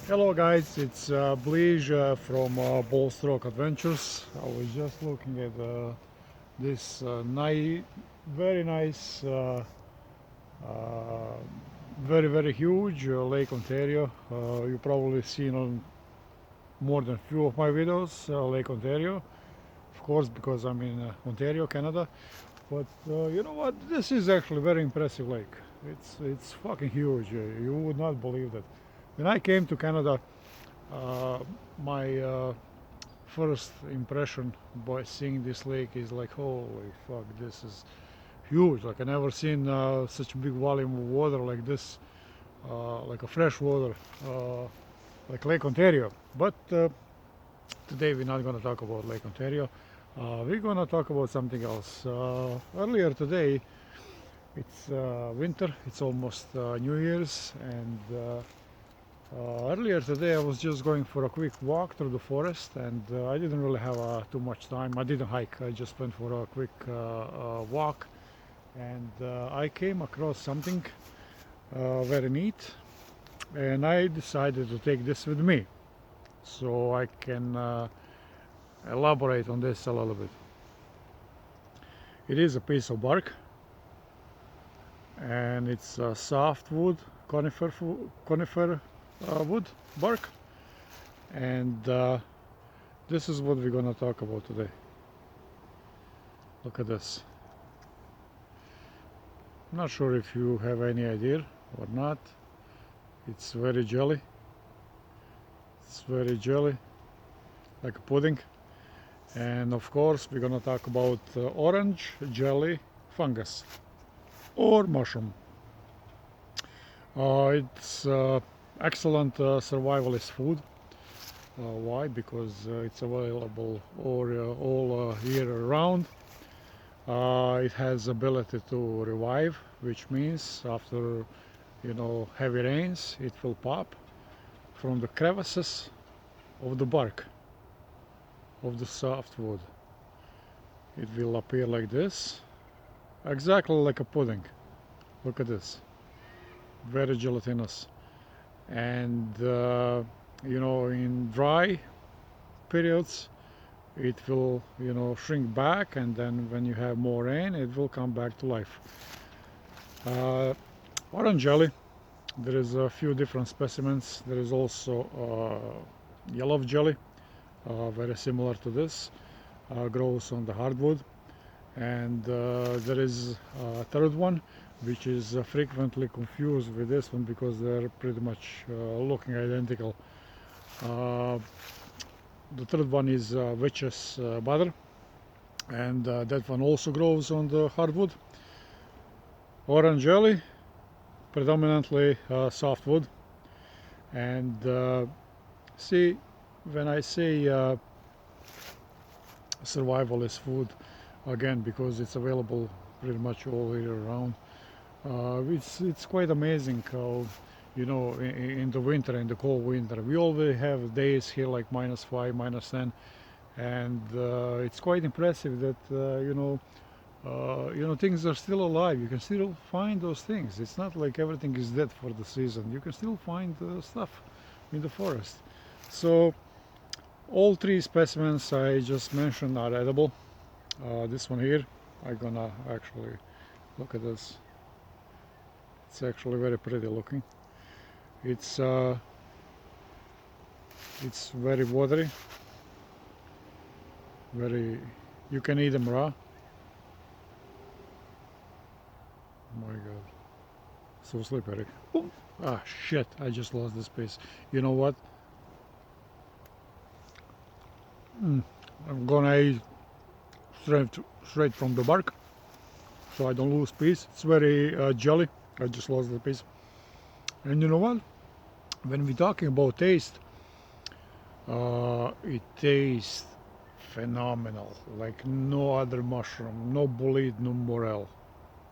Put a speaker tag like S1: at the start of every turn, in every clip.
S1: Hello guys, it's Bliž from Ball Stroke Adventures. I was just looking at this very nice, uh, very huge Lake Ontario. You probably seen on more than few of my videos, Lake Ontario. Of course, because I'm in Ontario, Canada. But you know what? This is actually a very impressive lake. It's fucking huge. You would not believe that. When I came to Canada, uh, my first impression by seeing this lake is like, holy fuck, this is huge. Like I never seen such a big volume of water like this, like a fresh water, like Lake Ontario. But today we're not going to talk about Lake Ontario. We're going to talk about something else. Earlier today, it's winter. It's almost New Year's, and earlier today I was just going for a quick walk through the forest, and I didn't really have too much time. I didn't hike. I just went for a quick walk, and I came across something very neat, and I decided to take this with me so I can elaborate on this a little bit. It is a piece of bark, and it's softwood, conifer wood bark, and this is what we're gonna talk about today. Look at this. I'm not sure if you have any idea or not. It's very jelly. It's very jelly, like a pudding. And of course we're gonna talk about orange jelly fungus or mushroom. It's excellent survivalist food. Why? Because it's available all year round. It has ability to revive, which means after heavy rains, it will pop from the crevices of the bark of the softwood. It will appear like this, exactly like a pudding. Look at this, very gelatinous. And in dry periods it will shrink back, and then when you have more rain it will come back to life. Orange jelly, there is a few different specimens. There is also yellow jelly, very similar to this, grows on the hardwood. And there is a third one which is frequently confused with this one because they're pretty much looking identical. The third one is witch's butter, and that one also grows on the hardwood. Orange jelly, predominantly softwood. And see, when I say survivalist food, again, because it's available pretty much all year round, it's quite amazing how in the winter, in the cold winter, we always have days here like -5, -10, and it's quite impressive that things are still alive. You can still find those things. It's not like everything is dead for the season. You can still find stuff in the forest. So all three specimens I just mentioned are edible. This one here, I'm gonna actually look at this. It's actually very pretty looking. It's very watery. You can eat them raw. Oh my god, so slippery. Oh, ah shit, I just lost this piece. You know what? I'm gonna eat straight from the bark, so I don't lose piece. It's very jelly. I just lost the piece. And you know what? When we're talking about taste, it tastes phenomenal, like no other mushroom, no bolete, no morel.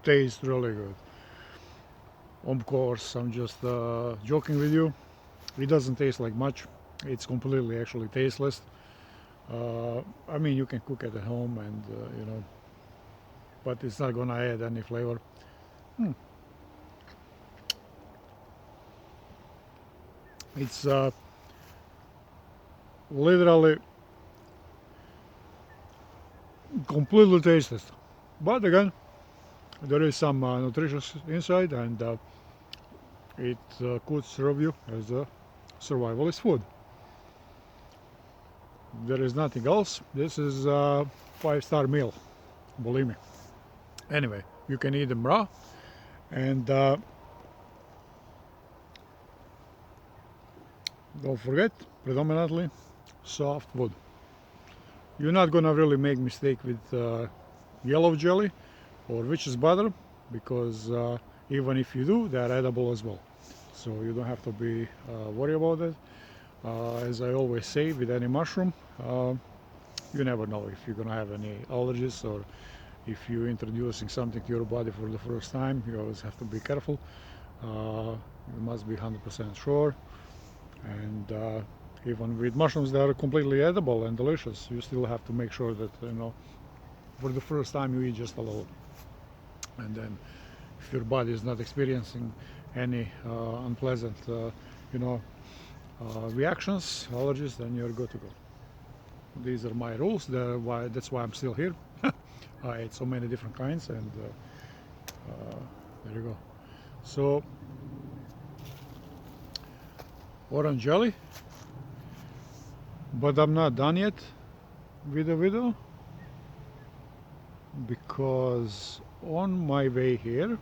S1: Tastes really good. Of course, I'm just joking with you. It doesn't taste like much. It's completely actually tasteless. I mean, you can cook it at home, and but it's not gonna add any flavor. It's literally completely tasteless. But again, there is some nutritious inside, and it could serve you as a survivalist food. There is nothing else. This is a 5-star meal, believe me. Anyway, you can eat them raw, and don't forget, predominantly softwood. You're not gonna really make mistake with yellow jelly or witch's butter, because even if you do, they're edible as well. So you don't have to be worried about it. As I always say, with any mushroom, you never know if you're gonna have any allergies, or if you're introducing something to your body for the first time. You always have to be careful. You must be 100% sure. And even with mushrooms, they are completely edible and delicious. You still have to make sure that, you know, for the first time you eat just a little, and then if your body is not experiencing any unpleasant, you know, reactions, allergies, then you're good to go. These are my rules. That's why I'm still here. I ate so many different kinds, and there you go. So, orange jelly, but I'm not done yet with the video, because on my way here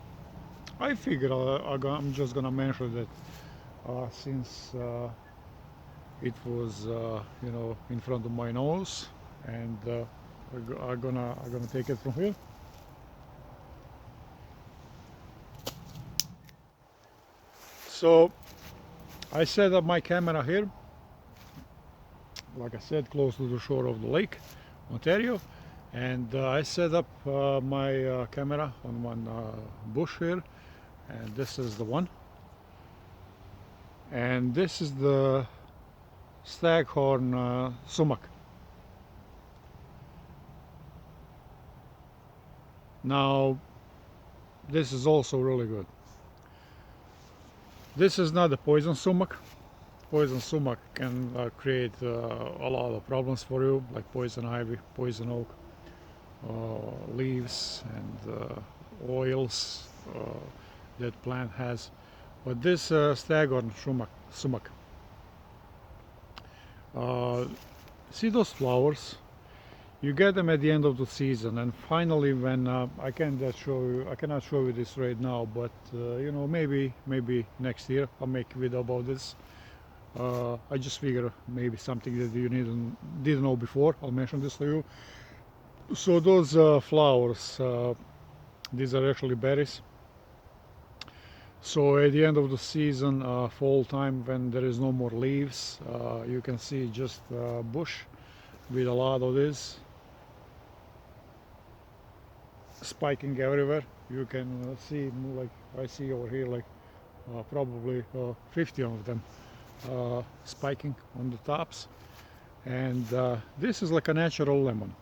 S1: I figured I'm just gonna mention that since it was you know, in front of my nose, and I'm gonna take it from here. So I set up my camera here, like I said, close to the shore of the lake, Ontario, and I set up my camera on one bush here, and this is the one, and this is the staghorn sumac. Now this is also really good. This is not a poison sumac. Poison sumac can create a lot of problems for you, like poison ivy, poison oak, leaves, and oils that plant has. But this staghorn sumac, see those flowers? You get them at the end of the season, and finally, when I cannot show you this right now, but you know, maybe next year I'll make a video about this. I just figure maybe something that you didn't know before. I'll mention this to you. So those flowers, these are actually berries. So at the end of the season, fall time, when there is no more leaves, you can see just a bush with a lot of this spiking everywhere. You can see, like I see over here, like probably 50 of them spiking on the tops. And this is like a natural lemon.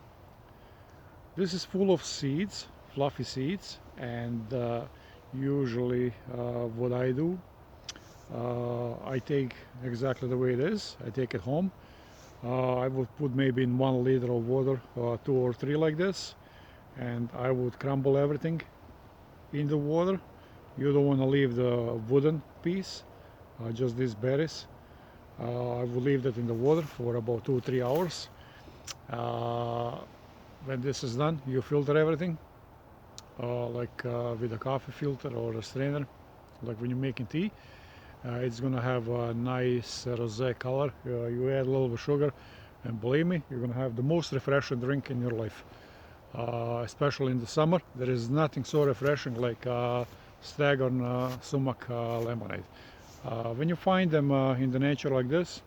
S1: This is full of seeds, fluffy seeds, and usually what I do, I take exactly the way it is. I take it home. I would put maybe in 1 liter of water 2 or 3 like this, and I would crumble everything in the water. You don't want to leave the wooden piece, just these berries. I would leave that in the water for about 2-3 hours. When this is done, you filter everything, like with a coffee filter or a strainer, like when you're making tea. It's gonna have a nice rosé color. You add a little bit of sugar, and believe me, you're gonna have the most refreshing drink in your life. Especially in the summer, there is nothing so refreshing like staghorn sumac lemonade. When you find them in the nature like this,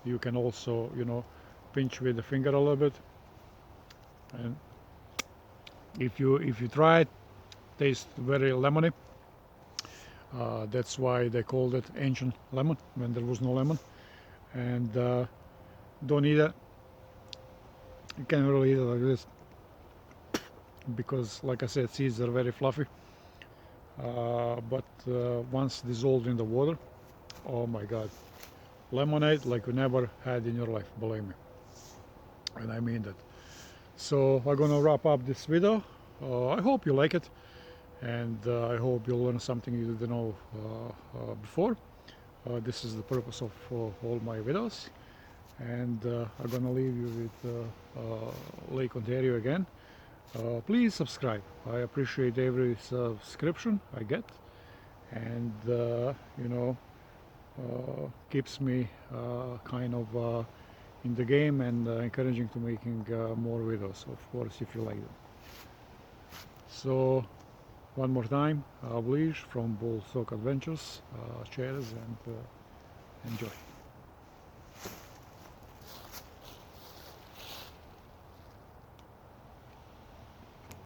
S1: you can also, you know, pinch with the finger a little bit, and if you try it, tastes very lemony. That's why they called it ancient lemon, when there was no lemon. And don't eat it. You can't really eat it like this, because, like I said, seeds are very fluffy. But once dissolved in the water, oh my God, lemonade like you never had in your life, believe me, and I mean that. So I'm gonna wrap up this video. I hope you like it, and I hope you learn something you didn't know before. This is the purpose of all my videos, and I'm gonna leave you with Lake Ontario again. Please subscribe. I appreciate every subscription I get, and you know, keeps me kind of in the game, and encouraging to making more videos, of course, if you like them. So one more time, Bliž from Bull Sock Adventures. Cheers and enjoy.